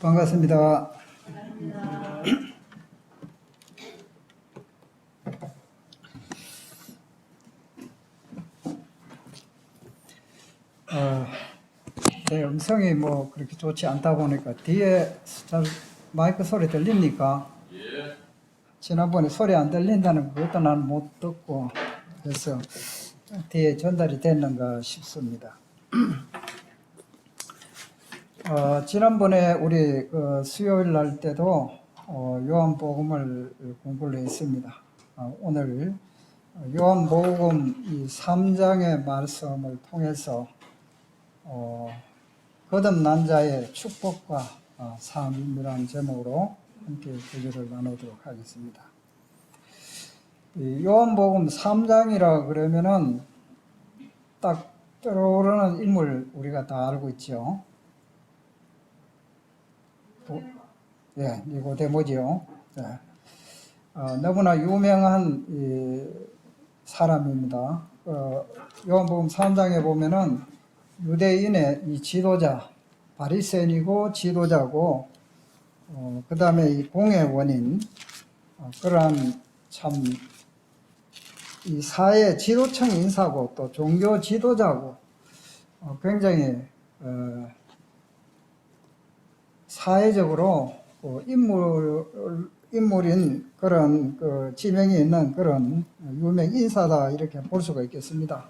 반갑습니다. 제 음성이 뭐 그렇게 좋지 않다 보니까 뒤에 잘 마이크 소리 들립니까? 예. 지난번에 소리 안 들린다는 것도 나는 못 듣고 그래서 뒤에 전달이 됐는가 싶습니다. 지난번에 우리 수요일 날 때도 요한복음을 공부를 했습니다. 오늘 요한복음 3장의 말씀을 통해서 거듭난 자의 축복과 삶이라는 제목으로 함께 교제를 나누도록 하겠습니다. 이 요한복음 3장이라 그러면은 딱 떠오르는 인물 우리가 다 알고 있죠. 예, 니고데모지요. 예. 너무나 유명한 사람입니다. 요한복음 3장에 보면은 유대인의 이 지도자, 바리새인이고 지도자고, 그 다음에 이 공의 원인, 그러한 참, 이 사회 지도층 인사고 또 종교 지도자고, 굉장히, 사회적으로 인물인 그런 지명이 있는 그런 유명 인사다 이렇게 볼 수가 있겠습니다.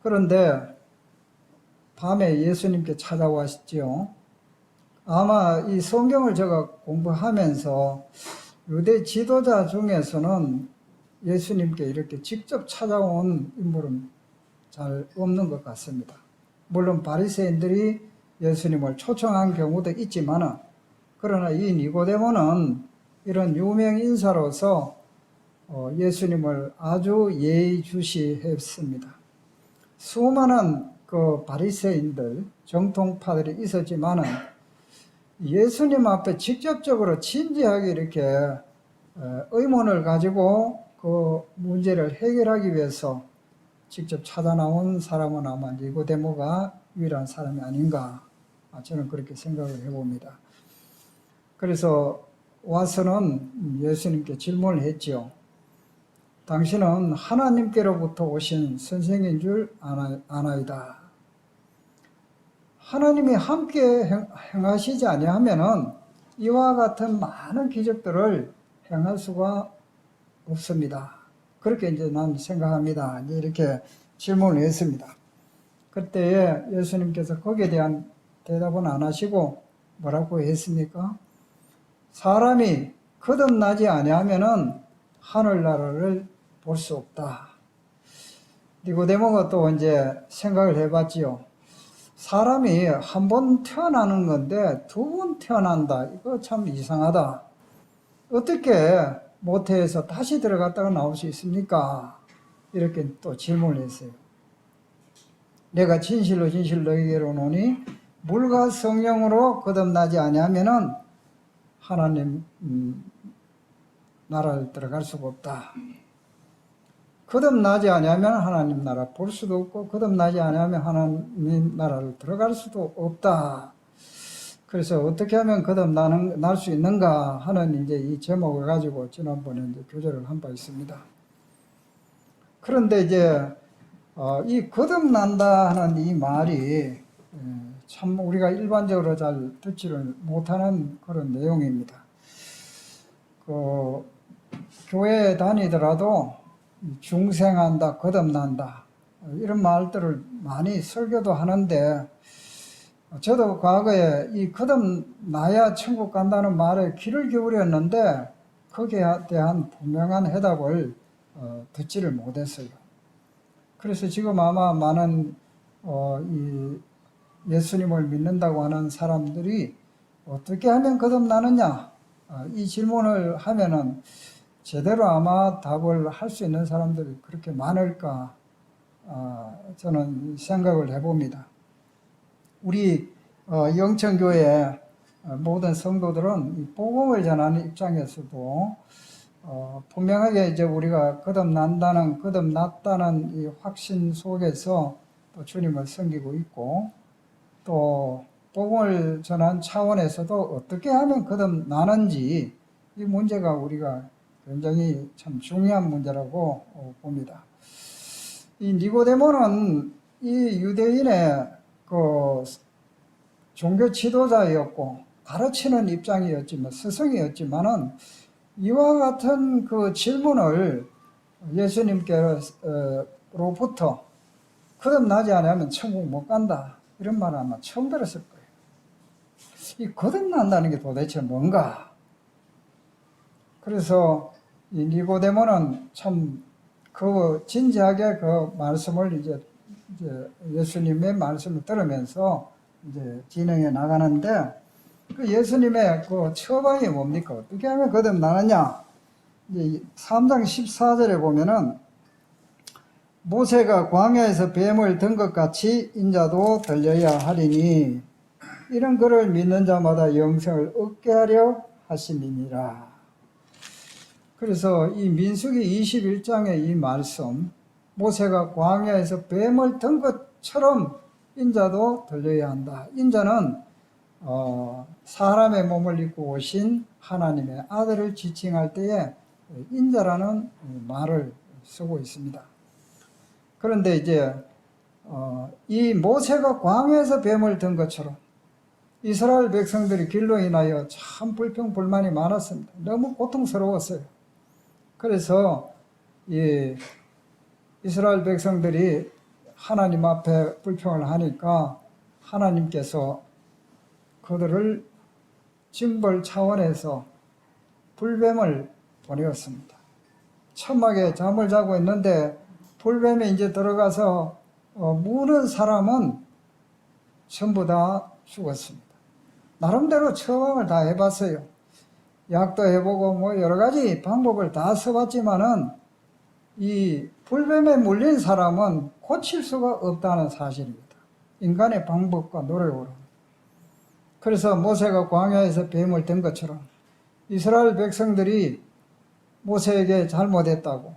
그런데 밤에 예수님께 찾아왔지요. 아마 이 성경을 제가 공부하면서 유대 지도자 중에서는 예수님께 이렇게 직접 찾아온 인물은 잘 없는 것 같습니다. 물론 바리새인들이 예수님을 초청한 경우도 있지만, 그러나 이 니고데모는 이런 유명 인사로서 예수님을 아주 예의주시했습니다. 수많은 그 바리새인들, 정통파들이 있었지만은 예수님 앞에 직접적으로 진지하게 이렇게 의문을 가지고 그 문제를 해결하기 위해서 직접 찾아 나온 사람은 아마 니고데모가 유일한 사람이 아닌가, 저는 그렇게 생각을 해봅니다. 그래서 와서는 예수님께 질문을 했지요. 당신은 하나님께로부터 오신 선생인 줄 아나이다. 하나님이 함께 행하시지 아니하면은 이와 같은 많은 기적들을 행할 수가 없습니다. 그렇게 이제 난 생각합니다. 이렇게 질문을 했습니다. 그때에 예수님께서 거기에 대한 대답은 안 하시고 뭐라고 했습니까? 사람이 거듭나지 아니하면은 하늘나라를 볼 수 없다. 니고데모가 또 이제 생각을 해봤지요. 사람이 한 번 태어나는 건데 두 번 태어난다. 이거 참 이상하다. 어떻게 모태에서 다시 들어갔다가 나올 수 있습니까? 이렇게 또 질문을 했어요. 내가 진실로 너희에게로 오노니 물과 성령으로 거듭나지 아니하면은 하나님 나라를 들어갈 수가 없다. 거듭나지 아니하면 하나님 나라 볼 수도 없고 거듭나지 아니하면 하나님 나라를 들어갈 수도 없다. 그래서 어떻게 하면 거듭날 수 있는가 하는 이제 이 제목을 가지고 지난번에 이제 교제를 한 바 있습니다. 그런데 이제 이 거듭난다 하는 이 말이 참 우리가 일반적으로 잘 듣지를 못하는 그런 내용입니다. 교회에 다니더라도 중생한다, 거듭난다 이런 말들을 많이 설교도 하는데, 저도 과거에 이 거듭나야 천국 간다는 말에 귀를 기울였는데 거기에 대한 분명한 해답을 듣지를 못했어요. 그래서 지금 아마 많은 이 예수님을 믿는다고 하는 사람들이 어떻게 하면 거듭나느냐 이 질문을 하면은 제대로 아마 답을 할 수 있는 사람들이 그렇게 많을까 저는 생각을 해봅니다. 우리 영천교회 모든 성도들은 이 복음을 전하는 입장에서도 분명하게 이제 우리가 거듭났다는 이 확신 속에서 또 주님을 섬기고 있고, 또 복음을 전한 차원에서도 어떻게 하면 거듭나는지 이 문제가 우리가 굉장히 참 중요한 문제라고 봅니다. 이 니고데모는 이 유대인의 그 종교 지도자였고 가르치는 입장이었지만 스승이었지만은 이와 같은 그 질문을 예수님께로부터 거듭나지 않으면 천국 못 간다 이런 말을 아마 처음 들었을 거예요. 이 거듭난다는 게 도대체 뭔가? 그래서 이 니고데모는 참 그 진지하게 그 말씀을 이제 예수님의 말씀을 들으면서 이제 진행해 나가는데 그 예수님의 그 처방이 뭡니까? 어떻게 하면 거듭나느냐? 이제 3장 14절에 보면은 모세가 광야에서 뱀을 든 것 같이 인자도 들려야 하리니 이런 그를 믿는 자마다 영생을 얻게 하려 하심이니라. 그래서 이 민수기 21장의 이 말씀, 모세가 광야에서 뱀을 든 것처럼 인자도 들려야 한다. 인자는 사람의 몸을 입고 오신 하나님의 아들을 지칭할 때에 인자라는 말을 쓰고 있습니다. 그런데 이제 이 모세가 광야에서 뱀을 든 것처럼 이스라엘 백성들이 길로 인하여 참 불평불만이 많았습니다. 너무 고통스러웠어요. 그래서 이 이스라엘 백성들이 하나님 앞에 불평을 하니까 하나님께서 그들을 징벌 차원에서 불뱀을 보내었습니다. 천막에 잠을 자고 있는데 불뱀에 이제 들어가서 무는 사람은 전부 다 죽었습니다. 나름대로 처방을 다 해봤어요. 약도 해보고 뭐 여러 가지 방법을 다 써봤지만은 이 불뱀에 물린 사람은 고칠 수가 없다는 사실입니다. 인간의 방법과 노력으로. 그래서 모세가 광야에서 뱀을 든 것처럼 이스라엘 백성들이 모세에게 잘못했다고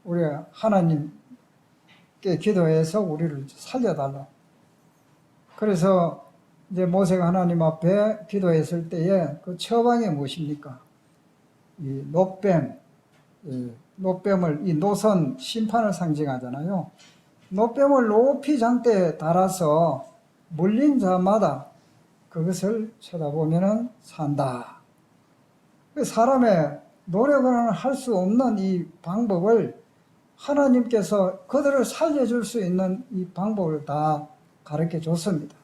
우리가 하나님께 기도해서 우리를 살려달라고. 그래서 이제 모세가 하나님 앞에 기도했을 때에 그 처방이 무엇입니까? 이 노뱀을, 이 노선 심판을 상징하잖아요. 노뱀을 높이 장대에 달아서 물린 자마다 그것을 쳐다보면은 산다. 사람의 노력으로는 할 수 없는 이 방법을 하나님께서 그들을 살려줄 수 있는 이 방법을 다 가르쳐 줬습니다.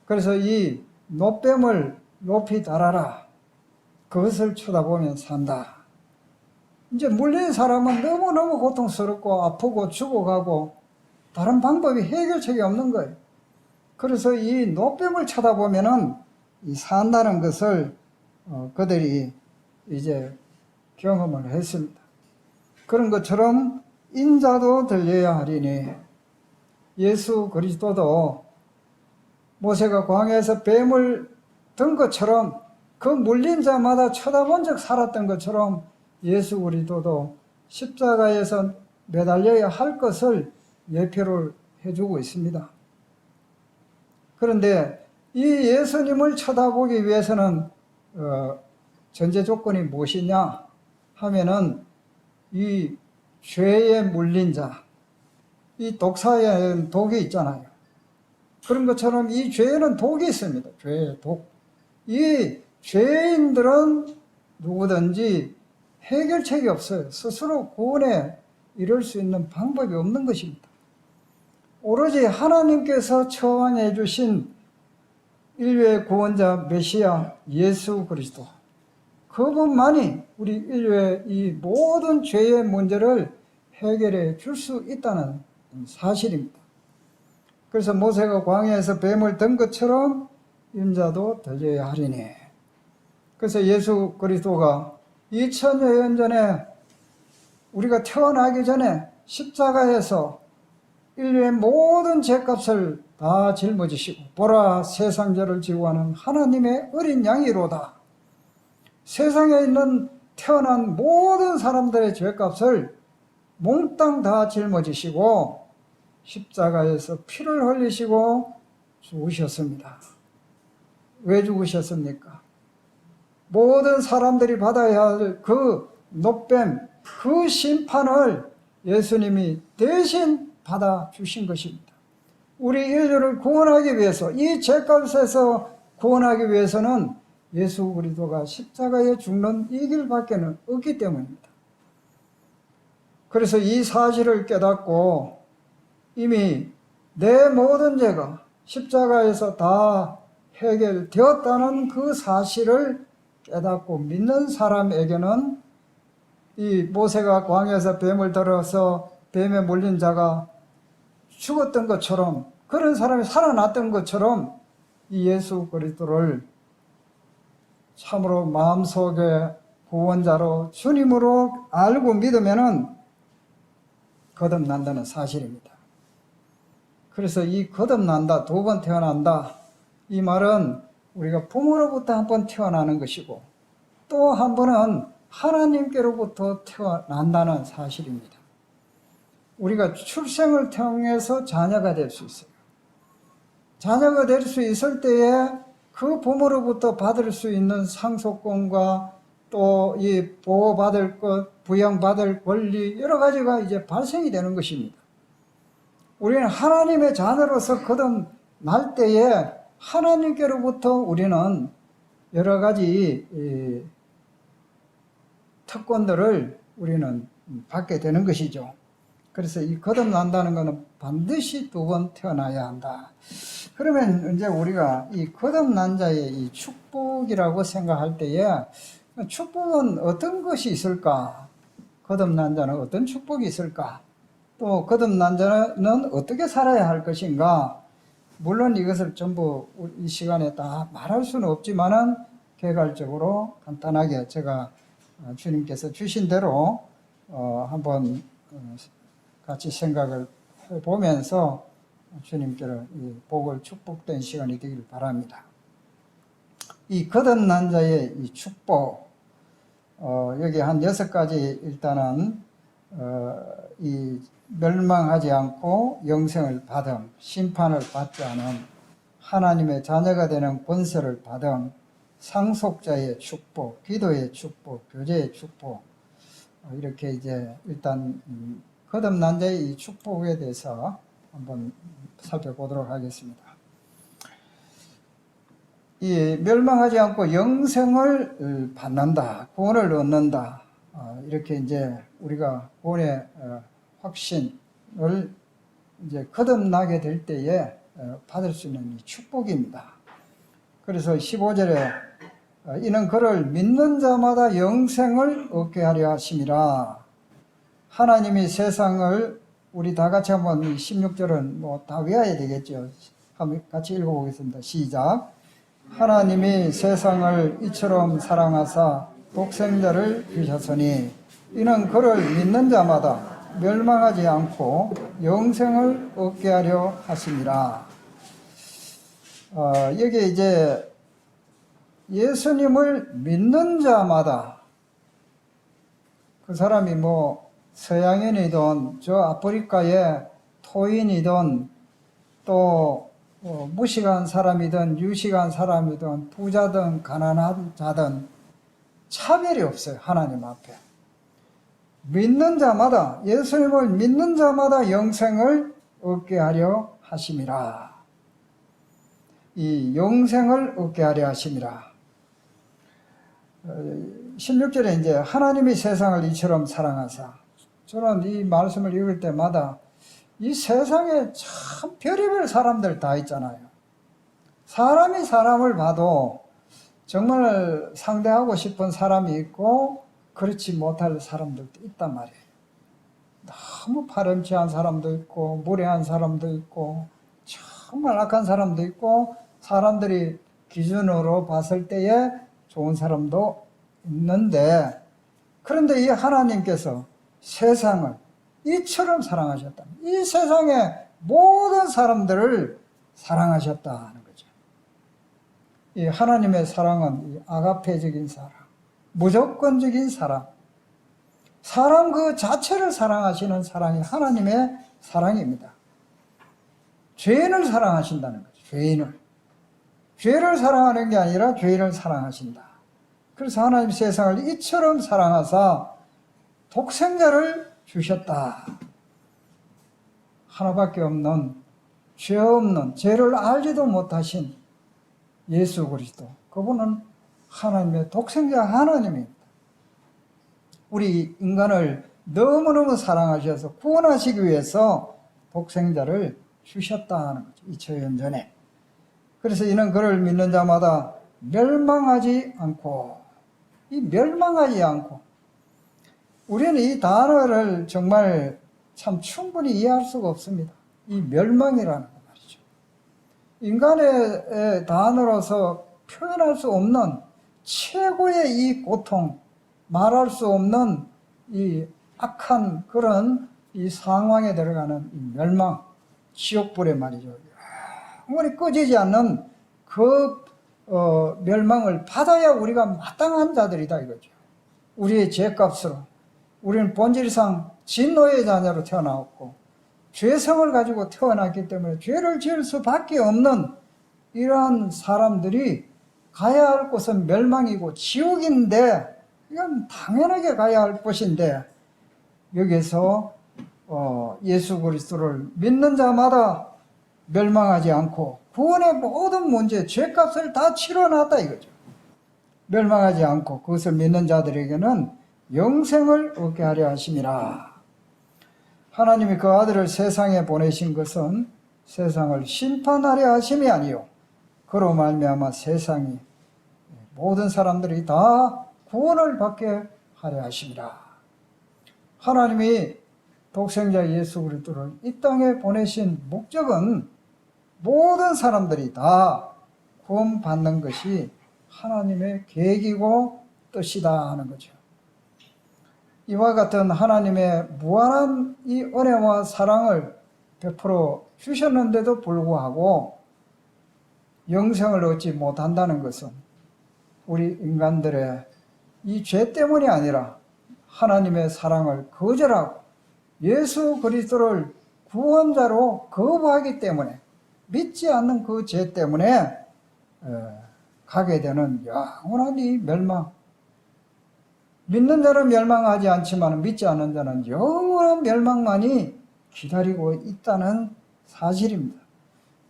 그래서 이 노뱀을 높이 달아라. 그것을 쳐다보면 산다. 이제 물린 사람은 너무너무 고통스럽고 아프고 죽어가고 다른 방법이 해결책이 없는 거예요. 그래서 이 노뱀을 쳐다보면은 이 산다는 것을 그들이 이제 경험을 했습니다. 그런 것처럼 인자도 들려야 하리니 예수 그리스도도 모세가 광야에서 뱀을 든 것처럼 그 물린 자마다 쳐다본 적 살았던 것처럼 예수 그리스도도 십자가에서 매달려야 할 것을 예표를 해주고 있습니다. 그런데 이 예수님을 쳐다보기 위해서는 전제 조건이 무엇이냐 하면은 이 죄에 물린 자, 이 독사에는 독이 있잖아요. 그런 것처럼 이 죄에는 독이 있습니다. 죄의 독. 이 죄인들은 누구든지 해결책이 없어요. 스스로 구원에 이룰 수 있는 방법이 없는 것입니다. 오로지 하나님께서 처방해 주신 인류의 구원자 메시아 예수 그리스도, 그분만이 우리 인류의 이 모든 죄의 문제를 해결해 줄 수 있다는 사실입니다. 그래서 모세가 광야에서 뱀을 든 것처럼 인자도 들려야 하리니. 그래서 예수 그리스도가 2000여 년 전에 우리가 태어나기 전에 십자가에서 인류의 모든 죄값을 다 짊어지시고 보라 세상 죄를 지고 하는 하나님의 어린 양이로다. 세상에 있는 태어난 모든 사람들의 죄값을 몽땅 다 짊어지시고 십자가에서 피를 흘리시고 죽으셨습니다. 왜 죽으셨습니까? 모든 사람들이 받아야 할 그 노뱀, 그 심판을 예수님이 대신 받아주신 것입니다. 우리 인류를 구원하기 위해서, 이 죄값에서 구원하기 위해서는 예수 그리스도가 십자가에 죽는 이 길밖에 없기 때문입니다. 그래서 이 사실을 깨닫고 이미 내 모든 죄가 십자가에서 다 해결되었다는 그 사실을 깨닫고 믿는 사람에게는 이 모세가 광야에서 뱀을 들어서 뱀에 물린 자가 죽었던 것처럼, 그런 사람이 살아났던 것처럼 이 예수 그리스도를 참으로 마음속에 구원자로 주님으로 알고 믿으면은 거듭난다는 사실입니다. 그래서 이 거듭난다, 두 번 태어난다, 이 말은 우리가 부모로부터 한 번 태어나는 것이고 또 한 번은 하나님께로부터 태어난다는 사실입니다. 우리가 출생을 통해서 자녀가 될 수 있어요. 자녀가 될 수 있을 때에 그 부모로부터 받을 수 있는 상속권과 또 이 보호받을 것, 부양받을 권리, 여러 가지가 이제 발생이 되는 것입니다. 우리는 하나님의 자녀로서 거듭날 때에 하나님께로부터 우리는 여러 가지 특권들을 우리는 받게 되는 것이죠. 그래서 이 거듭난다는 것은 반드시 두 번 태어나야 한다. 그러면 이제 우리가 이 거듭난 자의 이 축복이라고 생각할 때에 축복은 어떤 것이 있을까? 거듭난 자는 어떤 축복이 있을까? 또 거듭난 자는 어떻게 살아야 할 것인가? 물론 이것을 전부 이 시간에 다 말할 수는 없지만은 개괄적으로 간단하게 제가 주님께서 주신 대로 한번 같이 생각을 해보면서 주님께로 이 복을 축복된 시간이 되길 바랍니다. 이 거듭난 자의 이 축복, 여기 한 6가지 일단은 이 멸망하지 않고 영생을 받음, 심판을 받지 않음, 하나님의 자녀가 되는 권세를 받음, 상속자의 축복, 기도의 축복, 교제의 축복, 이렇게 이제 일단 거듭난 자의 이 축복에 대해서 한번 살펴보도록 하겠습니다. 이 멸망하지 않고 영생을 받는다, 구원을 얻는다, 이렇게 이제 우리가 구원의 확신을 이제 거듭나게 될 때에 받을 수 있는 축복입니다. 그래서 15절에 이는 그를 믿는 자마다 영생을 얻게 하려 하심이라. 하나님이 세상을, 우리 다 같이 한번 16절은 뭐 다 외워야 되겠죠. 한번 같이 읽어보겠습니다. 시작. 하나님이 세상을 이처럼 사랑하사 독생자를 주셨으니 이는 그를 믿는 자마다 멸망하지 않고 영생을 얻게 하려 하심이라. 여기 이제 예수님을 믿는 자마다, 그 사람이 뭐 서양인이든 저 아프리카의 토인이든 또 무식한 사람이든 유식한 사람이든 부자든 가난한 자든 차별이 없어요. 하나님 앞에. 믿는 자마다, 예수님을 믿는 자마다 영생을 얻게 하려 하심이라. 이 영생을 얻게 하려 하심이라. 16절에 이제 하나님이 세상을 이처럼 사랑하사, 저는 이 말씀을 읽을 때마다 이 세상에 참 별의별 사람들 다 있잖아요. 사람이 사람을 봐도 정말 상대하고 싶은 사람이 있고 그렇지 못할 사람들도 있단 말이에요. 너무 파렴치한 사람도 있고 무례한 사람도 있고 정말 악한 사람도 있고 사람들이 기준으로 봤을 때에 좋은 사람도 있는데, 그런데 이 하나님께서 세상을 이처럼 사랑하셨다. 이 세상의 모든 사람들을 사랑하셨다는 거죠. 이 하나님의 사랑은 이 아가페적인 사랑, 무조건적인 사랑, 사람 그 자체를 사랑하시는 사랑이 하나님의 사랑입니다. 죄인을 사랑하신다는 거죠. 죄인을. 죄를 사랑하는 게 아니라 죄인을 사랑하신다. 그래서 하나님 세상을 이처럼 사랑하사 독생자를 주셨다. 하나밖에 없는, 죄 없는, 죄를 알지도 못하신 예수 그리스도, 그분은 하나님의 독생자 하나님입니다. 우리 인간을 너무너무 사랑하셔서 구원하시기 위해서 독생자를 주셨다는 거죠. 2000년 전에. 그래서 이는 그를 믿는 자마다 멸망하지 않고, 이 멸망하지 않고, 우리는 이 단어를 정말 참 충분히 이해할 수가 없습니다. 이 멸망이라는 거 말이죠. 인간의 단어로서 표현할 수 없는 최고의 이 고통, 말할 수 없는 이 악한 그런 이 상황에 들어가는 이 멸망, 지옥불에 말이죠. 영원히 꺼지지 않는 그 멸망을 받아야 우리가 마땅한 자들이다 이거죠. 우리의 죄값으로 우리는 본질상 진노의 자녀로 태어나왔고 죄성을 가지고 태어났기 때문에 죄를 지을 수밖에 없는 이러한 사람들이 가야 할 곳은 멸망이고 지옥인데, 이건 당연하게 가야 할 곳인데, 여기서 예수 그리스도를 믿는 자마다 멸망하지 않고 구원의 모든 문제, 죄값을 다 치러놨다 이거죠. 멸망하지 않고 그것을 믿는 자들에게는 영생을 얻게 하려 하심이라. 하나님이 그 아들을 세상에 보내신 것은 세상을 심판하려 하심이 아니요 그로 말미암아 세상이 모든 사람들이 다 구원을 받게 하려 하심이라. 하나님이 독생자 예수 그리스도를 이 땅에 보내신 목적은 모든 사람들이 다 구원받는 것이 하나님의 계획이고 뜻이다 하는 거죠. 이와 같은 하나님의 무한한 이 은혜와 사랑을 베풀어 주셨는데도 불구하고 영생을 얻지 못한다는 것은 우리 인간들의 이 죄 때문이 아니라 하나님의 사랑을 거절하고 예수 그리스도를 구원자로 거부하기 때문에, 믿지 않는 그 죄 때문에 가게 되는 영원한 이 멸망. 믿는 자는 멸망하지 않지만 믿지 않는 자는 영원한 멸망만이 기다리고 있다는 사실입니다.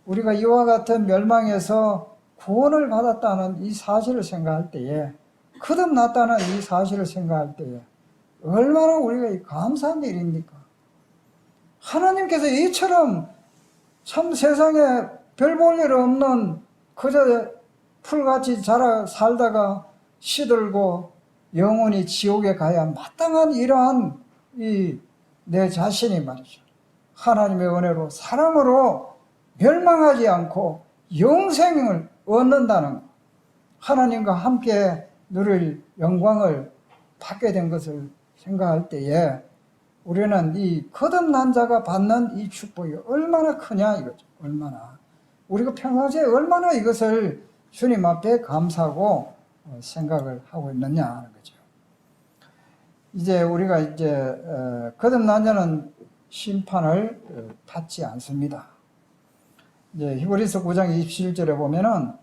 우리가 이와 같은 멸망에서 구원을 받았다는 이 사실을 생각할 때에, 거듭났다는 이 사실을 생각할 때에 얼마나 우리가 감사한 일입니까? 하나님께서 이처럼 참 세상에 별 볼 일 없는 그저 풀같이 자라 살다가 시들고 영원히 지옥에 가야 마땅한 이러한 이 내 자신이 말이죠. 하나님의 은혜로 사랑으로 멸망하지 않고 영생을 얻는다는 것, 하나님과 함께 누릴 영광을 받게 된 것을 생각할 때에 우리는 이 거듭난 자가 받는 이 축복이 얼마나 크냐 이거죠. 얼마나 우리가 평상시에 얼마나 이것을 주님 앞에 감사하고 생각을 하고 있느냐 하는 거죠. 이제 우리가 이제 거듭난 자는 심판을 받지 않습니다. 이제 히브리서 9장 27절에 보면은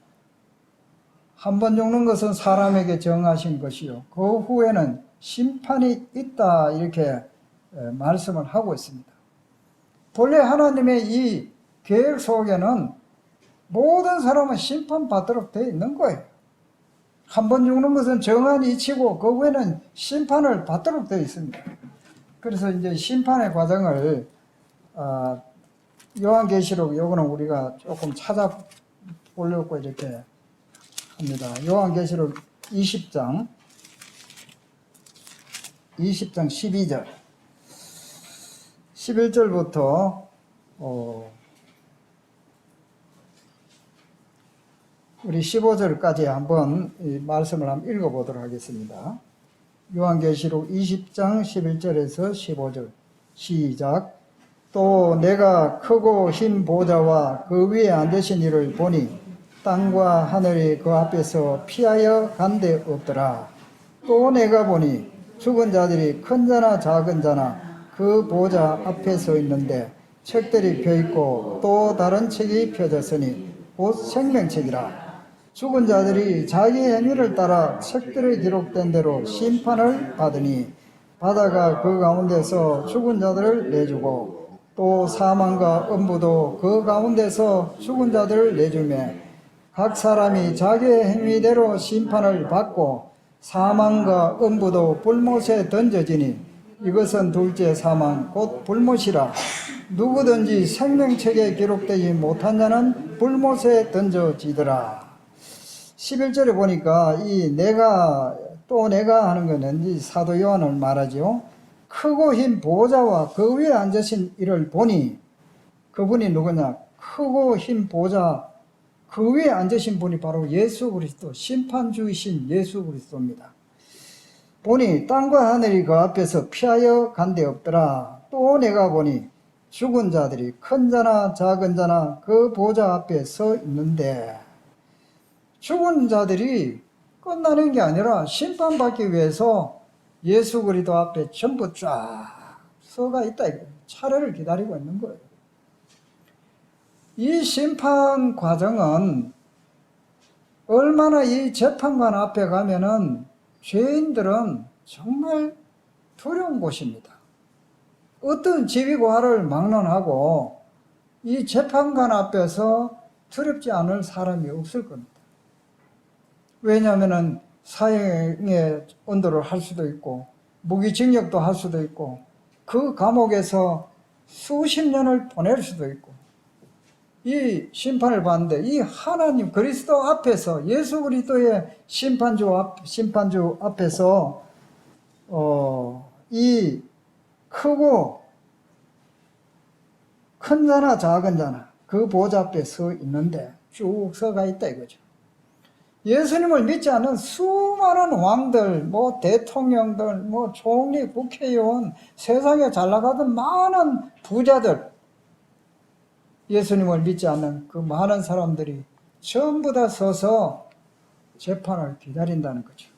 한 번 죽는 것은 사람에게 정하신 것이요 그 후에는 심판이 있다 이렇게 말씀을 하고 있습니다. 본래 하나님의 이 계획 속에는 모든 사람은 심판받도록 되어 있는 거예요. 한 번 죽는 것은 정한 이치고 그 후에는 심판을 받도록 되어 있습니다. 그래서 이제 심판의 과정을 요한계시록 요거는 우리가 조금 찾아보려고 이렇게 합니다. 요한계시록 20장 12절 11절부터 우리 15절까지 한번 이 말씀을 한번 읽어보도록 하겠습니다. 요한계시록 20장 11절에서 15절 시작. 또 내가 크고 흰 보좌와 그 위에 앉으신 이를 보니 땅과 하늘이 그 앞에서 피하여 간 데 없더라. 또 내가 보니 죽은 자들이 큰 자나 작은 자나 그 보좌 앞에 서 있는데 책들이 펴있고 또 다른 책이 펴졌으니 곧 생명책이라. 죽은 자들이 자기 행위를 따라 책들에 기록된 대로 심판을 받으니 바다가 그 가운데서 죽은 자들을 내주고 또 사망과 음부도 그 가운데서 죽은 자들을 내주며 각 사람이 자기의 행위대로 심판을 받고 사망과 음부도 불못에 던져지니 이것은 둘째 사망 곧 불못이라. 누구든지 생명책에 기록되지 못한 자는 불못에 던져지더라. 11절에 보니까 이 내가 하는 것은 이 사도 요한을 말하죠. 크고 흰 보좌와 그 위에 앉으신 이를 보니, 그분이 누구냐? 크고 흰 보좌 그 위에 앉으신 분이 바로 예수 그리스도, 심판주이신 예수 그리스도입니다. 보니 땅과 하늘이 그 앞에서 피하여 간 데 없더라. 또 내가 보니 죽은 자들이 큰 자나 작은 자나 그 보좌 앞에 서 있는데, 죽은 자들이 끝나는 게 아니라 심판받기 위해서 예수 그리스도 앞에 전부 쫙 서가 있다. 차례를 기다리고 있는 거예요. 이 심판 과정은 얼마나 이 재판관 앞에 가면은 죄인들은 정말 두려운 곳입니다. 어떤 지위고하를 막론하고 이 재판관 앞에서 두렵지 않을 사람이 없을 겁니다. 왜냐하면 사형의 언도를 할 수도 있고 무기징역도 할 수도 있고 그 감옥에서 수십 년을 보낼 수도 있고, 이 심판을 받는데 이 하나님 그리스도 앞에서, 예수 그리스도의 심판주 앞에서 이 크고 큰 자나 작은 자나 그 보좌 앞에 서 있는데 쭉 서가 있다 이거죠. 예수님을 믿지 않는 수많은 왕들, 뭐 대통령들, 뭐 총리, 국회의원, 세상에 잘 나가던 많은 부자들, 예수님을 믿지 않는 그 많은 사람들이 전부 다 서서 재판을 기다린다는 거죠.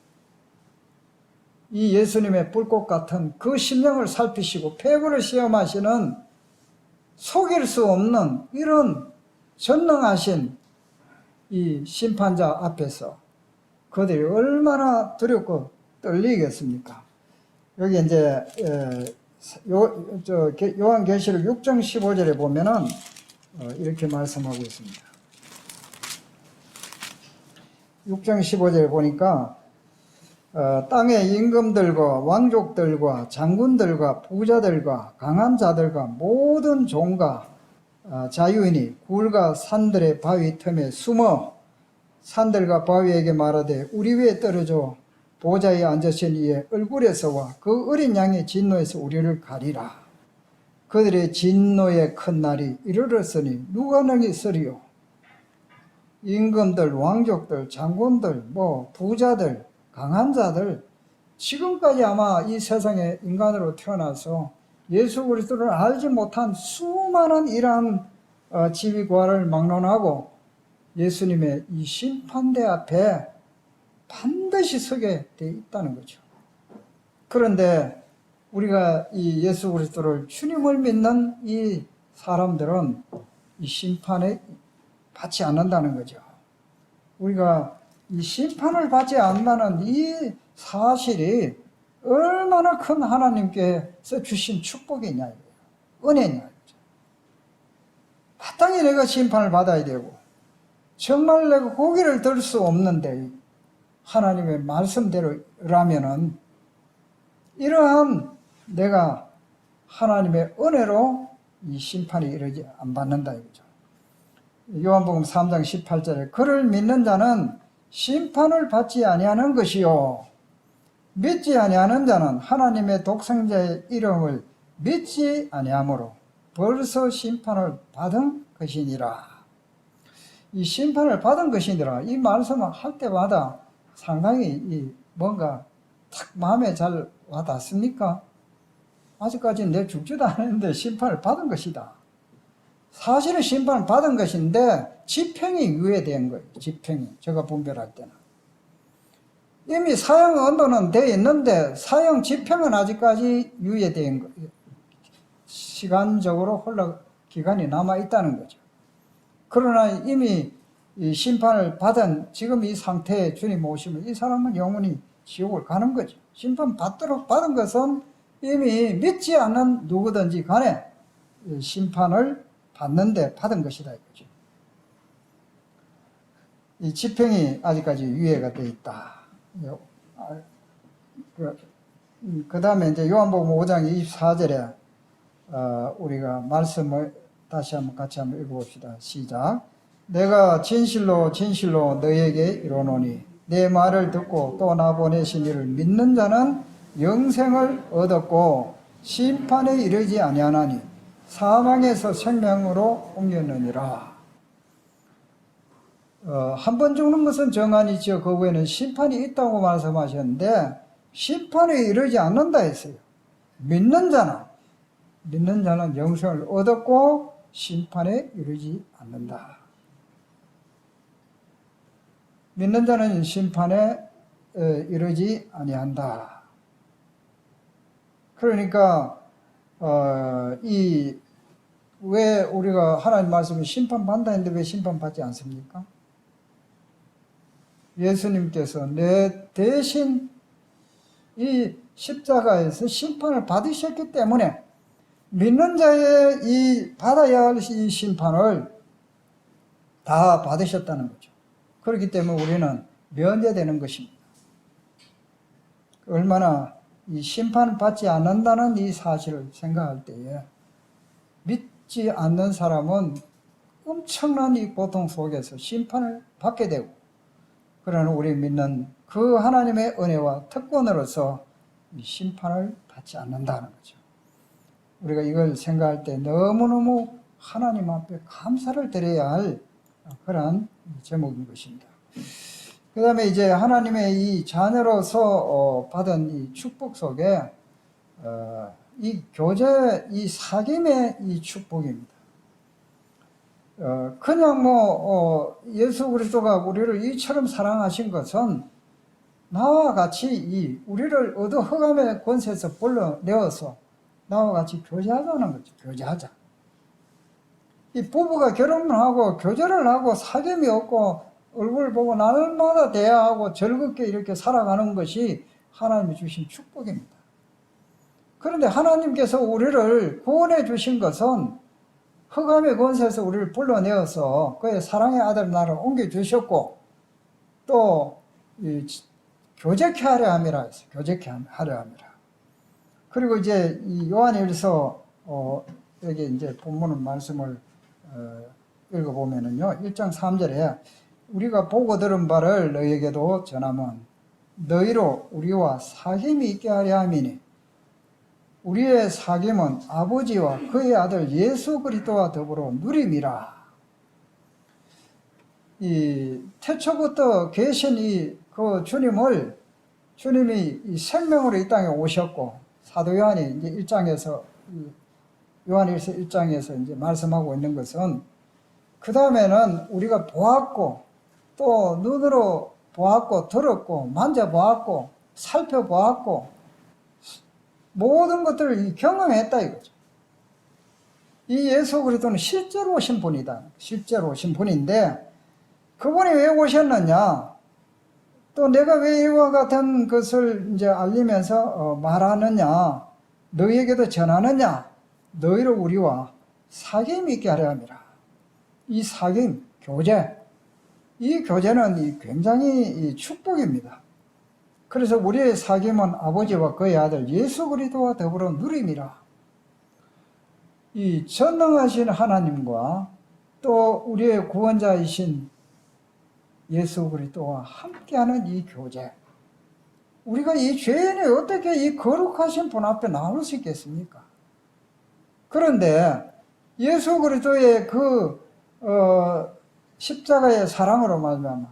이 예수님의 불꽃 같은 그 심령을 살피시고 폐부를 시험하시는, 속일 수 없는 이런 전능하신 이 심판자 앞에서 그들이 얼마나 두렵고 떨리겠습니까? 여기 이제 요한계시록 6장 15절에 보면은 이렇게 말씀하고 있습니다. 6장 15절에 보니까 땅의 임금들과 왕족들과 장군들과 부자들과 강한 자들과 모든 종과 자유인이 굴과 산들의 바위 틈에 숨어 산들과 바위에게 말하되 우리 위에 떨어져 보좌에 앉으신 이의 얼굴에서와 그 어린 양의 진노에서 우리를 가리라. 그들의 진노의 큰 날이 이르렀으니 누가 능히 서리요. 임금들, 왕족들, 장군들, 뭐 부자들, 강한 자들, 지금까지 아마 이 세상에 인간으로 태어나서 예수 그리스도를 알지 못한 수많은 이러한 지위고하를 막론하고 예수님의 이 심판대 앞에 반드시 서게 돼 있다는 거죠. 그런데 우리가 이 예수 그리스도를 주님을 믿는 이 사람들은 이 심판에 받지 않는다는 거죠. 우리가 이 심판을 받지 않는다는 이 사실이 얼마나 큰 하나님께서 주신 축복이냐, 은혜냐. 마땅히 내가 심판을 받아야 되고, 정말 내가 고개를 들 수 없는데 하나님의 말씀대로라면은 이러한 내가 하나님의 은혜로 이 심판이 이르지 안 받는다 이거죠. 요한복음 3장 18절에 그를 믿는 자는 심판을 받지 아니하는 것이요 믿지 아니하는 자는 하나님의 독생자의 이름을 믿지 아니하므로 벌써 심판을 받은 것이니라. 이 심판을 받은 것이니라, 이 말씀을 할 때마다 상당히 뭔가 탁 마음에 잘 와닿습니까? 아직까지 내 죽지도 않았는데 심판을 받은 것이다. 사실은 심판을 받은 것인데 집행이 유예된 거예요. 집행이, 제가 분별할 때는 이미 사형 언도는 돼 있는데 사형 집행은 아직까지 유예된 거예요. 시간적으로 기간이 남아 있다는 거죠. 그러나 이미 이 심판을 받은 지금 이 상태에 주님 오시면 이 사람은 영원히 지옥을 가는 거죠. 심판 받도록 받은 것은 이미 믿지 않는 누구든지 간에 심판을 받는데 받은 것이다 이거죠. 이 지평이 아직까지 유예가 되어 있다. 그 다음에 이제 요한복음 5장 24절에 우리가 말씀을 다시 한번 같이 한번 읽어봅시다. 시작. 내가 진실로 진실로 너에게 이르노니 내 말을 듣고 또 나 보내신 이를 믿는 자는 영생을 얻었고 심판에 이르지 아니하나니 사망에서 생명으로 옮겼느니라. 한 번 죽는 것은 정한이죠. 그 후에는 심판이 있다고 말씀하셨는데 심판에 이르지 않는다 했어요. 믿는 자는 영생을 얻었고 심판에 이르지 않는다. 믿는 자는 심판에 이르지 아니한다. 그러니까 왜 우리가 하나님 말씀에 심판받는다 했는데 왜 심판받지 않습니까? 예수님께서 내 대신 이 십자가에서 심판을 받으셨기 때문에 믿는 자의 이 받아야 할 이 심판을 다 받으셨다는 거죠. 그렇기 때문에 우리는 면제되는 것입니다. 얼마나 이 심판을 받지 않는다는 이 사실을 생각할 때에 믿지 않는 사람은 엄청난 이 고통 속에서 심판을 받게 되고, 그러나 우리 믿는 그 하나님의 은혜와 특권으로서 이 심판을 받지 않는다는 거죠. 우리가 이걸 생각할 때 너무너무 하나님 앞에 감사를 드려야 할 그런 제목인 것입니다. 그 다음에 이제 하나님의 이 자녀로서 받은 이 축복 속에 이 교제, 이 사귐의 이 축복입니다. 그냥 예수 그리스도가 우리를 이처럼 사랑하신 것은 나와 같이 우리를 얻어 흑암의 권세에서 불러내어서 나와 같이 교제하자는 거죠. 교제하자. 이 부부가 결혼을 하고 교제를 하고 사귐이 없고 얼굴 보고 날마다 대화하고 즐겁게 이렇게 살아가는 것이 하나님이 주신 축복입니다. 그런데 하나님께서 우리를 구원해 주신 것은 흑암의 권세에서 우리를 불러내어서 그의 사랑의 아들 나를 옮겨주셨고 또 교제케 하려 함이라 했어요. 교제케 하려 함이라. 그리고 이제 이 요한일서 여기 이제 본문 말씀을 읽어보면은요, 1장 3절에 우리가 보고 들은 바를 너희에게도 전하면 너희로 우리와 사귐이 있게 하려 함이니 우리의 사귐은 아버지와 그의 아들 예수 그리스도와 더불어 누림이라. 이 태초부터 계신 그 주님이 이 생명으로 이 땅에 오셨고, 사도 요한이 이제 1장에서 요한일서 1장에서 이제 말씀하고 있는 것은 그 다음에는 우리가 보았고 또 눈으로 보았고 들었고 만져보았고 살펴보았고 모든 것들을 경험했다 이거죠. 이 예수 그리스도는 실제로 오신 분이다. 실제로 오신 분인데 그분이 왜 오셨느냐? 또 내가 왜 이와 같은 것을 이제 알리면서 말하느냐? 너희에게도 전하느냐? 너희를 우리와 사귐이 있게 하려 함이라. 이 사귐, 교제, 이 교제는 굉장히 축복입니다. 그래서 우리의 사귐은 아버지와 그의 아들 예수 그리스도와 더불어 누림이라. 이 전능하신 하나님과 또 우리의 구원자이신 예수 그리스도와 함께하는 이 교제. 우리가 이 죄인이 어떻게 이 거룩하신 분 앞에 나올 수 있겠습니까? 그런데 예수 그리스도의 십자가의 사랑으로 말미암아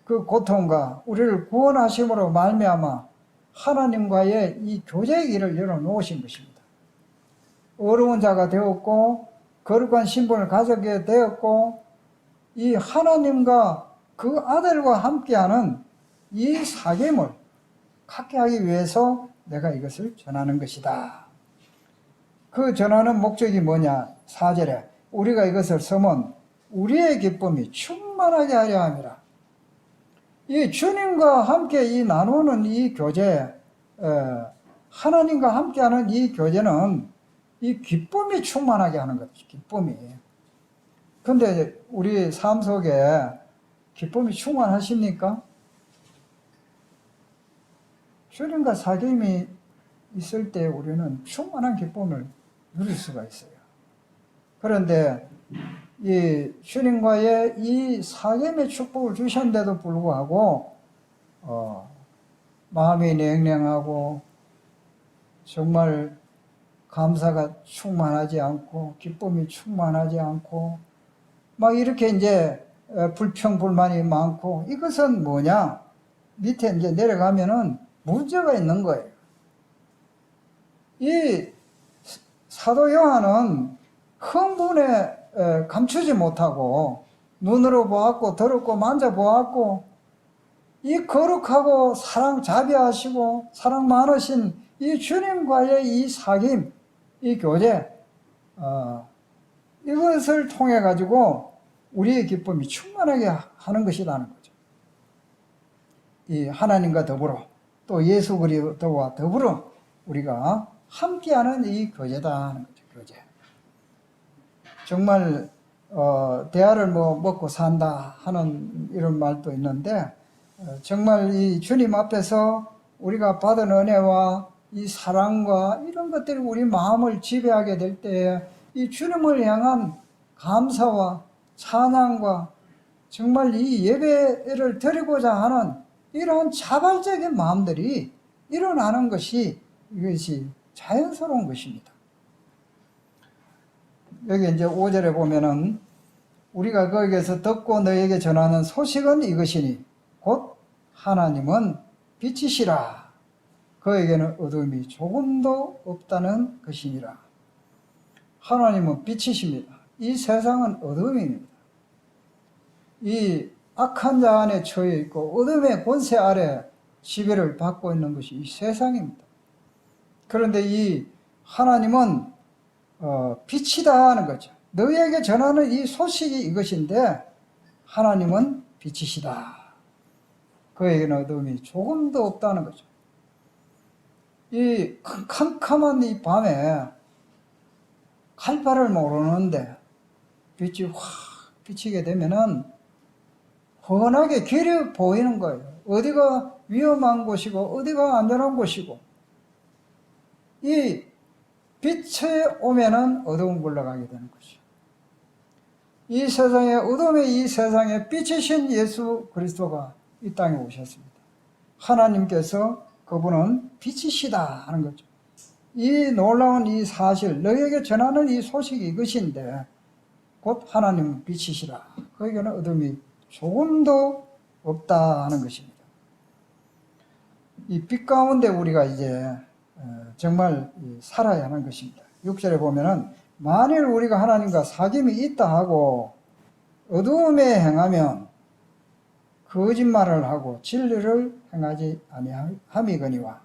그 고통과 우리를 구원하심으로 말미암아 하나님과의 이 교제의 길을 열어놓으신 것입니다. 어려운 자가 되었고 거룩한 신분을 가지게 되었고 이 하나님과 그 아들과 함께하는 이 사귐을 갖게 하기 위해서 내가 이것을 전하는 것이다. 그 전하는 목적이 뭐냐? 4절에 우리가 이것을 쓰면 우리의 기쁨이 충만하게 하려 함이라. 이 주님과 함께 이 나누는 이 교제, 하나님과 함께하는 이 교제는 이 기쁨이 충만하게 하는 거죠. 기쁨이. 근데 우리 삶 속에 기쁨이 충만하십니까? 주님과 사귐이 있을 때 우리는 충만한 기쁨을 누릴 수가 있어요. 그런데 이 주님과의 이 사귐의 축복을 주셨는데도 불구하고 마음이 냉랭하고 정말 감사가 충만하지 않고 기쁨이 충만하지 않고 막 이렇게 이제 불평 불만이 많고, 이것은 뭐냐? 밑에 이제 내려가면은 문제가 있는 거예요. 이 사도 요한은 흥분에 감추지 못하고 눈으로 보았고 들었고 만져보았고, 이 거룩하고 사랑 자비하시고 사랑 많으신 이 주님과의 이 사귐, 이 교제, 이것을 통해 가지고 우리의 기쁨이 충만하게 하는 것이라는 거죠. 이 하나님과 더불어 또 예수 그리스도와 더불어 우리가 함께하는 이 교제다 하는 거죠. 교제. 정말 대화를 뭐 먹고 산다 하는 이런 말도 있는데, 정말 이 주님 앞에서 우리가 받은 은혜와 이 사랑과 이런 것들이 우리 마음을 지배하게 될 때에 이 주님을 향한 감사와 찬양과 정말 이 예배를 드리고자 하는 이러한 자발적인 마음들이 일어나는 것이, 이것이 자연스러운 것입니다. 여기 이제 5절에 보면은 우리가 거기에서 듣고 너에게 전하는 소식은 이것이니 곧 하나님은 빛이시라. 그에게는 어둠이 조금도 없다는 것이니라. 하나님은 빛이십니다. 이 세상은 어둠입니다. 이 악한 자 안에 처해 있고 어둠의 권세 아래 지배를 받고 있는 것이 이 세상입니다. 그런데 이 하나님은 빛이다 하는 거죠. 너희에게 전하는 이 소식이 이것인데 하나님은 빛이시다. 그에게는 어둠이 조금도 없다는 거죠. 이 캄캄한 이 밤에 갈 바를 모르는데 빛이 확 비치게 되면은 훤하게 길이 보이는 거예요. 어디가 위험한 곳이고 어디가 안전한 곳이고, 이 빛에 오면은 어두운 물러가게 되는 것이죠. 이 세상에, 어둠의 이 세상에 빛이신 예수 그리스도가 이 땅에 오셨습니다. 하나님께서 그분은 빛이시다 하는 거죠. 이 놀라운 이 사실, 너희에게 전하는 이 소식이 이것인데 곧 하나님은 빛이시라. 거기에는 어둠이 조금도 없다 하는 것입니다. 이 빛 가운데 우리가 이제 정말 살아야 하는 것입니다. 6절에 보면은 만일 우리가 하나님과 사귐이 있다 하고 어두움에 행하면 거짓말을 하고 진리를 행하지 아니함이거니와.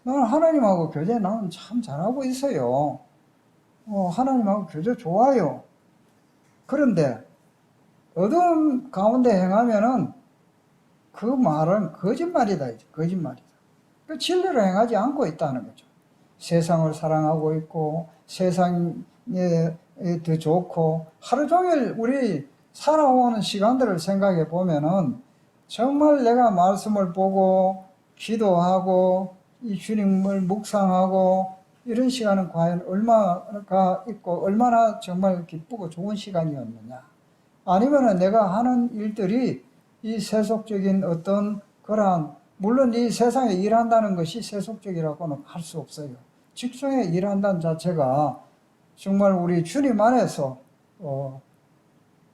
나는 하나님하고 교제 나는 참 잘하고 있어요. 하나님하고 교제 좋아요. 그런데 어두움 가운데 행하면은 그 말은 거짓말이다. 거짓말이다. 그 진리를 행하지 않고 있다는 거죠. 세상을 사랑하고 있고 세상에 더 좋고, 하루 종일 우리 살아오는 시간들을 생각해 보면은 정말 내가 말씀을 보고 기도하고 이 주님을 묵상하고 이런 시간은 과연 얼마가 있고 얼마나 정말 기쁘고 좋은 시간이었느냐. 아니면은 내가 하는 일들이 이 세속적인 어떤 그러한, 물론 이 세상에 일한다는 것이 세속적이라고는 할 수 없어요. 직성에 일한다는 자체가 정말 우리 주님 안에서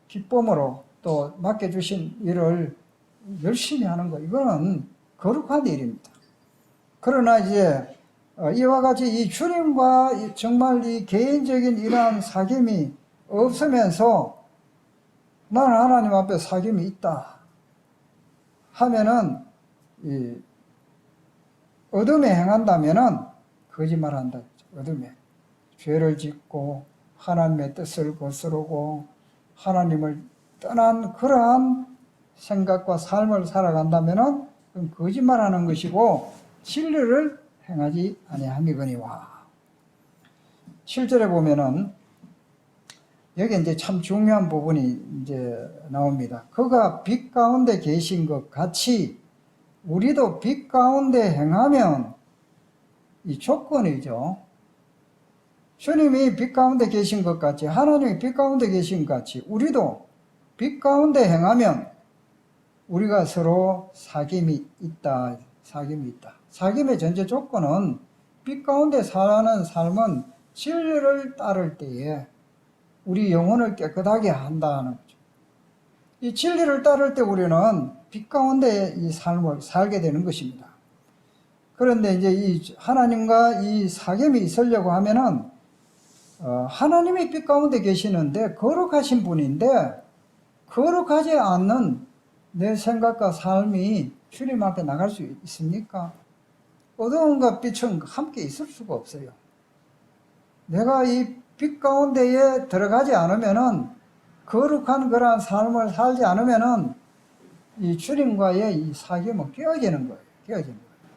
기쁨으로 또 맡겨주신 일을 열심히 하는 거, 이거는 거룩한 일입니다. 그러나 이제 이와 같이 이 주님과 정말 이 개인적인 이러한 사귐이 없으면서 나는 하나님 앞에 사귐이 있다 하면은 이 어둠에 행한다면은 거짓말한다. 어둠에 죄를 짓고 하나님의 뜻을 거스르고 하나님을 떠난 그러한 생각과 삶을 살아간다면은 그건 거짓말하는 것이고 진리를 행하지 아니함이거니와. 7절에 보면은 여기 이제 참 중요한 부분이 이제 나옵니다. 그가 빛 가운데 계신 것 같이 우리도 빛 가운데 행하면, 이 조건이죠. 주님이 빛 가운데 계신 것 같이, 하나님이 빛 가운데 계신 것 같이 우리도 빛 가운데 행하면 우리가 서로 사귐이 있다. 사귐이 있다. 사귐의 전제 조건은 빛 가운데 사는 삶은 진리를 따를 때에 우리 영혼을 깨끗하게 한다는 거죠. 이 진리를 따를 때 우리는 빛 가운데 이 삶을 살게 되는 것입니다. 그런데 이제 이 하나님과 이 사귐이 있으려고 하면은 하나님이 빛 가운데 계시는데 거룩하신 분인데 거룩하지 않는 내 생각과 삶이 주님 앞에 나갈 수 있습니까? 어두움과 빛은 함께 있을 수가 없어요. 내가 이 빛 가운데에 들어가지 않으면은, 거룩한 그러한 삶을 살지 않으면은 이 주님과의 이 사귐은 깨어지는 거예요. 깨어지는 거예요.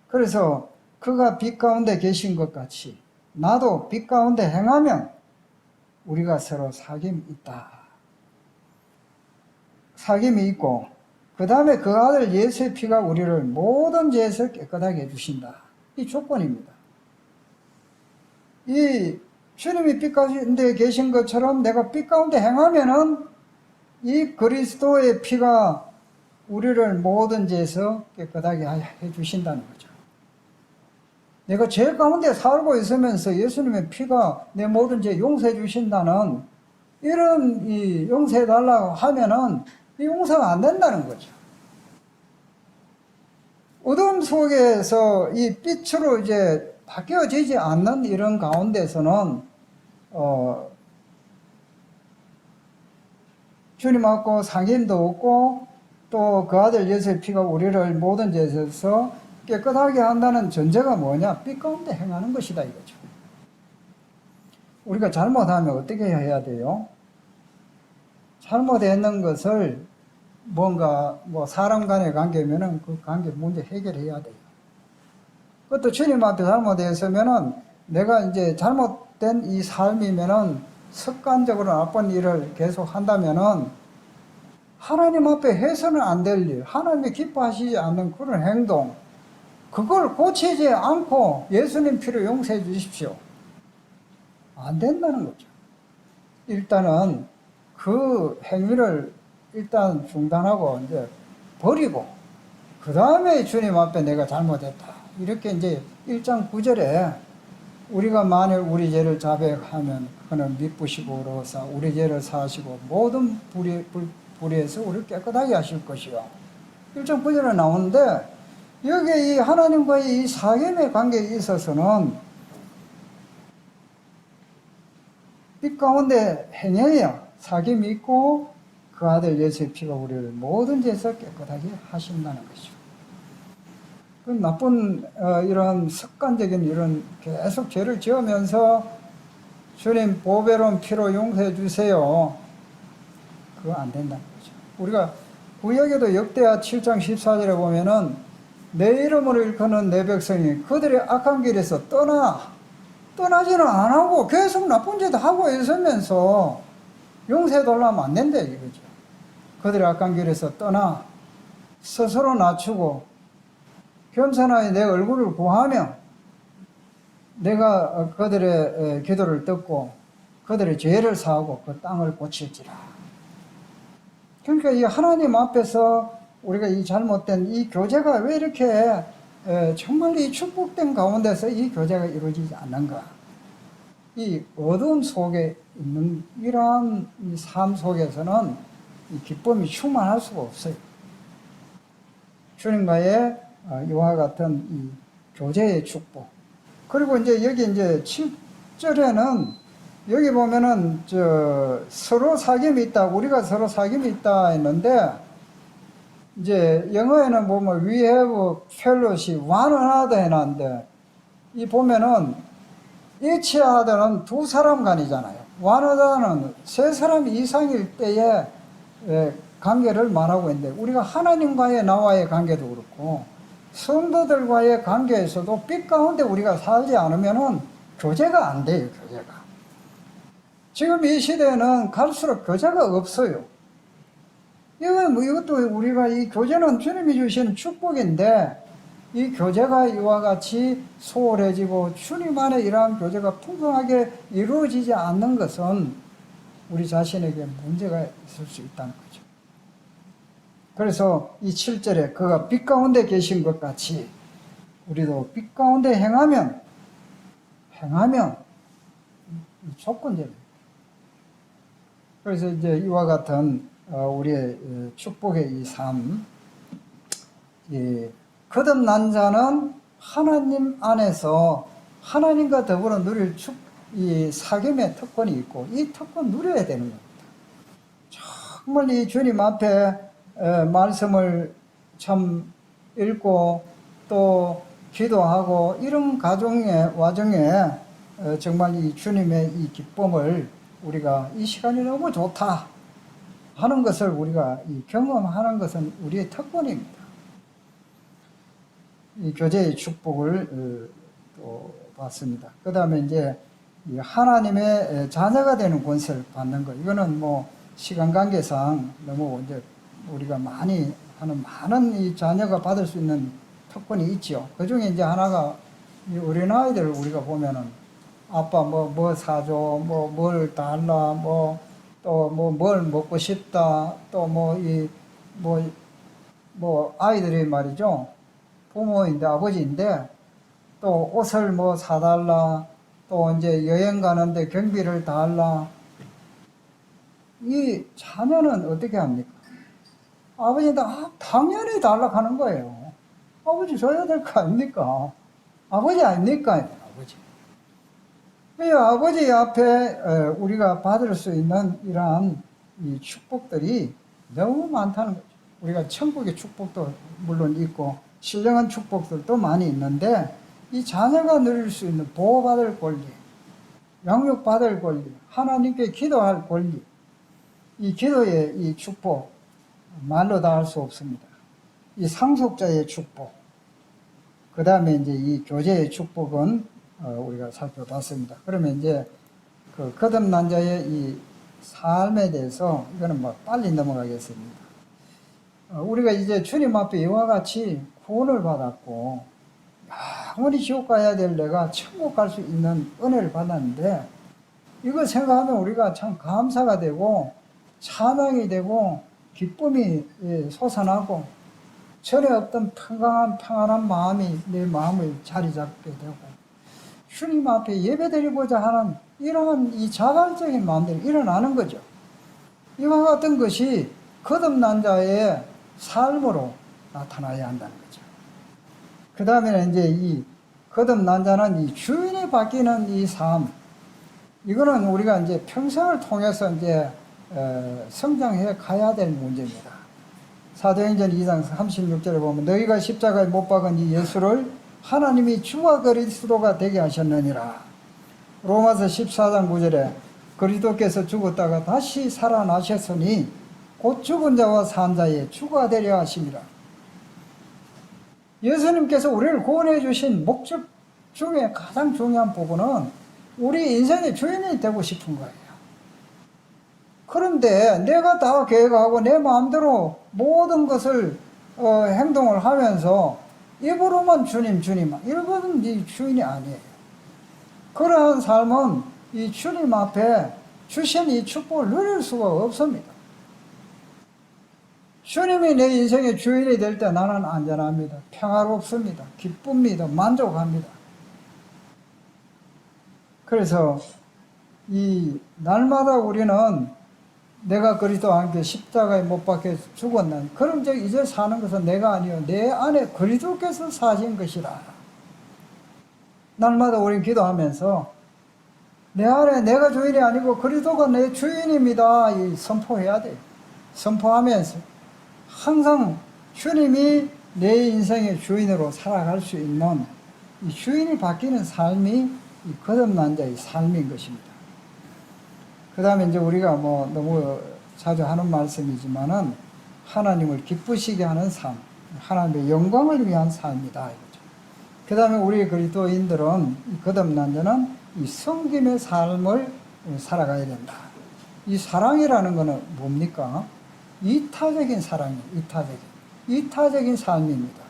그래서 그가 빛 가운데 계신 것 같이 나도 빛 가운데 행하면 우리가 서로 사귐이 있다. 사귐이 있고, 그 다음에 그 아들 예수의 피가 우리를 모든 죄에서 깨끗하게 해주신다. 이 조건입니다. 이 주님이 빛 가운데 계신 것처럼 내가 빛 가운데 행하면은 이 그리스도의 피가 우리를 모든 죄에서 깨끗하게 해주신다는 거죠. 내가 죄 가운데 살고 있으면서 예수님의 피가 내 모든 죄 용서해 주신다는 이런 이 용서해 달라고 하면은 이 용서가 안 된다는 거죠. 어둠 속에서 이 빛으로 이제 바뀌어지지 않는 이런 가운데서는 주님하고 상임도 없고 또 그 아들 예수의 피가 우리를 모든 죄에서 깨끗하게 한다는 전제가 뭐냐? 빛 가운데 행하는 것이다 이거죠. 우리가 잘못하면 어떻게 해야 돼요? 잘못했는 것을 뭔가 사람 간의 관계면은 그 관계 문제 해결해야 돼요. 그것도 주님 앞에 잘못했으면은 내가 이제 잘못된 이 삶이면은 습관적으로 나쁜 일을 계속 한다면은 하나님 앞에 해서는 안 될 일, 하나님이 기뻐하시지 않는 그런 행동, 그걸 고치지 않고 예수님 피로 용서해 주십시오. 안 된다는 거죠. 일단은 그 행위를 일단 중단하고 이제 버리고 그 다음에 주님 앞에 내가 잘못했다. 이렇게 이제 1장 9절에 우리가 만일 우리 죄를 자백하면 그는 미쁘시고로서 우리 죄를 사하시고 모든 불의에서 우리를 깨끗하게 하실 것이요. 1장 9절에 나오는데 여기 이 하나님과의 이 사귐의 관계에 있어서는 빛 가운데 행해야 사귐이 있고 그 아들 예수의 피가 우리를 모든 죄에서 깨끗하게 하신다는 것이죠. 그 나쁜 이런 습관적인 이런 계속 죄를 지으면서 주님 보배로운 피로 용서해 주세요. 그거 안 된다는 거죠. 우리가 구약에도 역대하 7장 14절에 보면은 내 이름으로 일컫는 내 백성이 그들의 악한 길에서 떠나지는 안 하고 계속 나쁜 짓도 하고 있으면서 용서해 달라면 안 된다 이거죠. 그들의 악한 길에서 떠나 스스로 낮추고 겸손하게 내 얼굴을 구하며 내가 그들의 기도를 듣고 그들의 죄를 사하고 그 땅을 고칠지라. 그러니까 이 하나님 앞에서 우리가 이 잘못된 이 교제가 왜 이렇게 정말 이 축복된 가운데서 이 교제가 이루어지지 않는가? 이 어두움 속에 있는 이러한 이 삶 속에서는 이 기쁨이 충만할 수가 없어요. 주님과의 이와 같은 이 교제의 축복. 그리고 이제 여기 이제 7절에는 여기 보면은 서로 사귐이 있다. 우리가 서로 사귐이 있다 했는데 이제 영어에는 보면 we have fellowship, one another 해놨는데 이 보면은 each other는 두 사람 간이잖아요. 완화자는 세 사람 이상일 때의 관계를 말하고 있는데, 우리가 하나님과의 나와의 관계도 그렇고 성도들과의 관계에서도 빛 가운데 우리가 살지 않으면은 교제가 안 돼요. 교제가. 지금 이 시대에는 갈수록 교제가 없어요. 이것도 우리가, 이 교제는 주님이 주시는 축복인데, 이 교제가 이와 같이 소홀해지고 주님 안에 이러한 교제가 풍성하게 이루어지지 않는 것은 우리 자신에게 문제가 있을 수 있다는 거죠. 그래서 이 7절에 그가 빛 가운데 계신 것 같이 우리도 빛 가운데 행하면 조건제입니다. 그래서 이제 이와 같은 우리의 축복의 이 삶, 거듭난 자는 하나님 안에서 하나님과 더불어 누릴 이 사귐의 특권이 있고, 이 특권 누려야 되는 겁니다. 정말 이 주님 앞에 말씀을 참 읽고 또 기도하고 이런 와중에 정말 이 주님의 이 기쁨을 우리가 이 시간이 너무 좋다 하는 것을 우리가 경험하는 것은 우리의 특권입니다. 이 교제의 축복을 또 받습니다. 그 다음에 이제 하나님의 자녀가 되는 권세를 받는 것. 이거는 뭐 시간 관계상 너무 이제 우리가 많이 하는 많은 이 자녀가 받을 수 있는 특권이 있죠. 그 중에 이제 하나가 이 어린아이들을 우리가 보면은 아빠 뭐 사줘, 뭘 달라, 또 뭘 먹고 싶다, 또 아이들이 말이죠. 부모인데, 아버지인데, 또 옷을 뭐 사달라, 또 이제 여행 가는데 경비를 달라. 이 자녀는 어떻게 합니까? 아버지한테 당연히 달라 하는 거예요. 아버지 줘야 될 거 아닙니까? 아버지 아닙니까? 아버지. 이 아버지 앞에 우리가 받을 수 있는 이러한 이 축복들이 너무 많다는 거죠. 우리가 천국의 축복도 물론 있고 신령한 축복들도 많이 있는데, 이 자녀가 누릴 수 있는 보호받을 권리, 양육받을 권리, 하나님께 기도할 권리, 이 기도의 이 축복, 말로 다 할 수 없습니다. 이 상속자의 축복, 그 다음에 이제 이 교제의 축복은 우리가 살펴봤습니다. 그러면 이제 그 거듭난 자의 이 삶에 대해서 이거는 뭐 빨리 넘어가겠습니다. 우리가 이제 주님 앞에 이와 같이 구원을 받았고 영원히 지옥 가야 될 내가 천국 갈 수 있는 은혜를 받았는데, 이거 생각하면 우리가 참 감사가 되고 찬양이 되고 기쁨이 솟아나고 전에 없던 평안한 마음이 내 마음을 자리 잡게 되고 주님 앞에 예배드리고자 하는 이러한 이 자발적인 마음들이 일어나는 거죠. 이와 같은 것이 거듭난 자의 삶으로 나타나야 한다는 거죠. 그 다음에는 이제 이 거듭난 자는 이 주인이 바뀌는 이 삶, 이거는 우리가 이제 평생을 통해서 이제 성장해 가야 될 문제입니다. 사도행전 2장 36절에 보면 너희가 십자가에 못 박은 이 예수를 하나님이 주와 그리스도가 되게 하셨느니라. 로마서 14장 9절에 그리스도께서 죽었다가 다시 살아나셨으니 곧 죽은 자와 산 자의 주가 되려 하심이라. 예수님께서 우리를 구원해 주신 목적 중에 가장 중요한 부분은 우리 인생의 주인이 되고 싶은 거예요. 그런데 내가 다 계획하고 내 마음대로 모든 것을 행동을 하면서 입으로만 주님 이거는 이 주인이 아니에요. 그러한 삶은 이 주님 앞에 주신 이 축복을 누릴 수가 없습니다. 주님이 내 인생의 주인이 될 때 나는 안전합니다. 평화롭습니다. 기쁩니다. 만족합니다. 그래서 이 날마다 우리는 내가 그리스도와 함께 십자가에 못 박혀 죽었는 그럼 이제 사는 것은 내가 아니요 내 안에 그리스도께서 사신 것이라. 날마다 우리는 기도하면서 내 안에 내가 주인이 아니고 그리스도가 내 주인입니다. 이 선포해야 돼요. 선포하면서 항상 주님이 내 인생의 주인으로 살아갈 수 있는 이 주인이 바뀌는 삶이 이 거듭난 자의 삶인 것입니다. 그 다음에 이제 우리가 뭐 너무 자주 하는 말씀이지만은 하나님을 기쁘시게 하는 삶, 하나님의 영광을 위한 삶이다 이거죠. 그 다음에 우리 그리스도인들은 거듭난 자는 이 섬김의 삶을 살아가야 된다. 이 사랑이라는 것은 뭡니까? 이타적인 사랑이에요. 이타적인 삶입니다.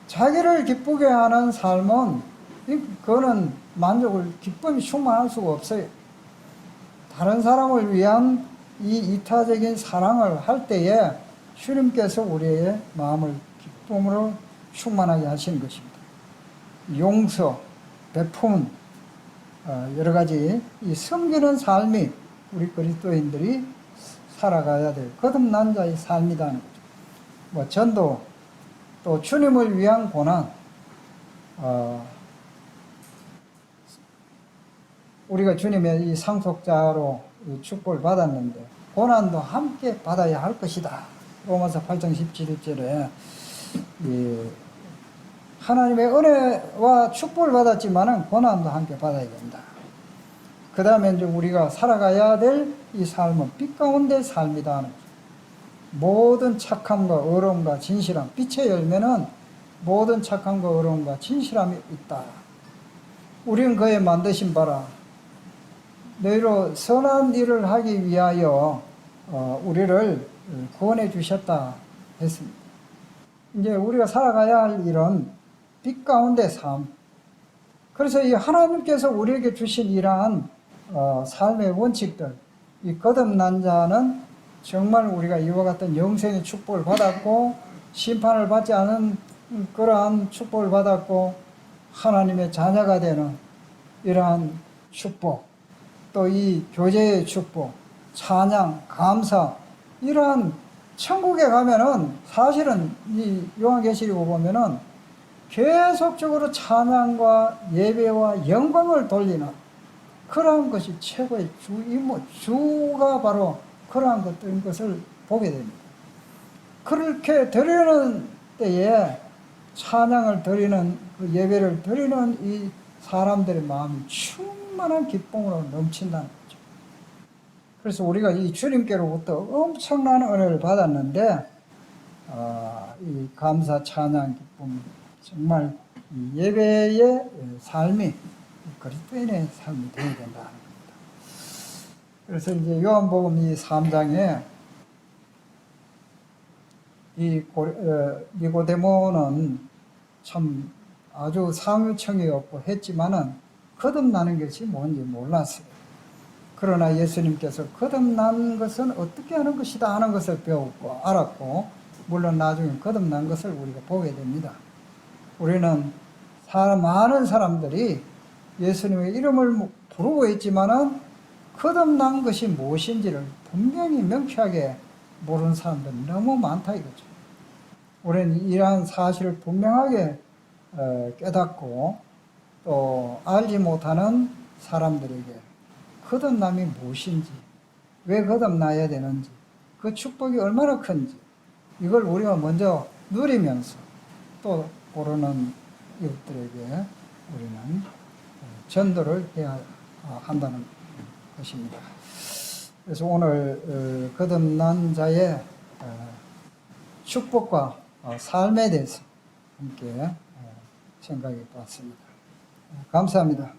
자기를 기쁘게 하는 삶은 그거는 만족을 기쁨이 충만할 수가 없어요. 다른 사람을 위한 이 이타적인 사랑을 할 때에 주님께서 우리의 마음을 기쁨으로 충만하게 하시는 것입니다. 용서, 베품, 여러 가지 이 섬기는 삶이 우리 그리스도인들이 살아가야 될 거듭난 자의 삶이라는 거죠. 뭐 전도, 또 주님을 위한 고난, 우리가 주님의 이 상속자로 축복을 받았는데 고난도 함께 받아야 할 것이다. 로마서 8장 17절에 하나님의 은혜와 축복을 받았지만은 고난도 함께 받아야 된다. 그 다음에 이제 우리가 살아가야 될 이 삶은 빛 가운데 삶이다 하는 거죠. 모든 착함과 의로움과 진실함, 빛의 열매는 모든 착함과 의로움과 진실함이 있다. 우리는 그의 만드신 바라 너희로 선한 일을 하기 위하여 우리를 구원해 주셨다 했습니다. 이제 우리가 살아가야 할 일은 빛 가운데 삶. 그래서 이 하나님께서 우리에게 주신 이러한 삶의 원칙들, 이 거듭난 자는 정말 우리가 이와 같은 영생의 축복을 받았고 심판을 받지 않은 그러한 축복을 받았고 하나님의 자녀가 되는 이러한 축복, 또 이 교제의 축복, 찬양, 감사, 이러한 천국에 가면은 사실은 이 요한계시록 보면은 계속적으로 찬양과 예배와 영광을 돌리는 그러한 것이 최고의 주가 바로 그러한 것을 보게 됩니다. 그렇게 드리는 때에 찬양을 드리는 그 예배를 드리는 이 사람들의 마음이 충만한 기쁨으로 넘친다는 거죠. 그래서 우리가 이 주님께로부터 엄청난 은혜를 받았는데 이 감사, 찬양, 기쁨, 정말 이 예배의 삶이 그리스도인의 삶이 되어야 된다는 겁니다. 그래서 이제 요한복음 이 3장에 이 니고데모는 참 아주 상류층이 없고 했지만은 거듭나는 것이 뭔지 몰랐어요. 그러나 예수님께서 거듭난 것은 어떻게 하는 것이다 하는 것을 배웠고 알았고, 물론 나중에 거듭난 것을 우리가 보게 됩니다. 우리는 많은 사람들이 예수님의 이름을 부르고 있지만은 거듭난 것이 무엇인지를 분명히 명쾌하게 모르는 사람들이 너무 많다 이거죠. 우리는 이러한 사실을 분명하게 깨닫고 또 알지 못하는 사람들에게 거듭남이 무엇인지, 왜 거듭나야 되는지, 그 축복이 얼마나 큰지 이걸 우리가 먼저 누리면서 또 모르는 이웃들에게 우리는 전도를 해야 한다는 것입니다. 그래서 오늘 거듭난 자의 축복과 삶에 대해서 함께 생각해 봤습니다. 감사합니다.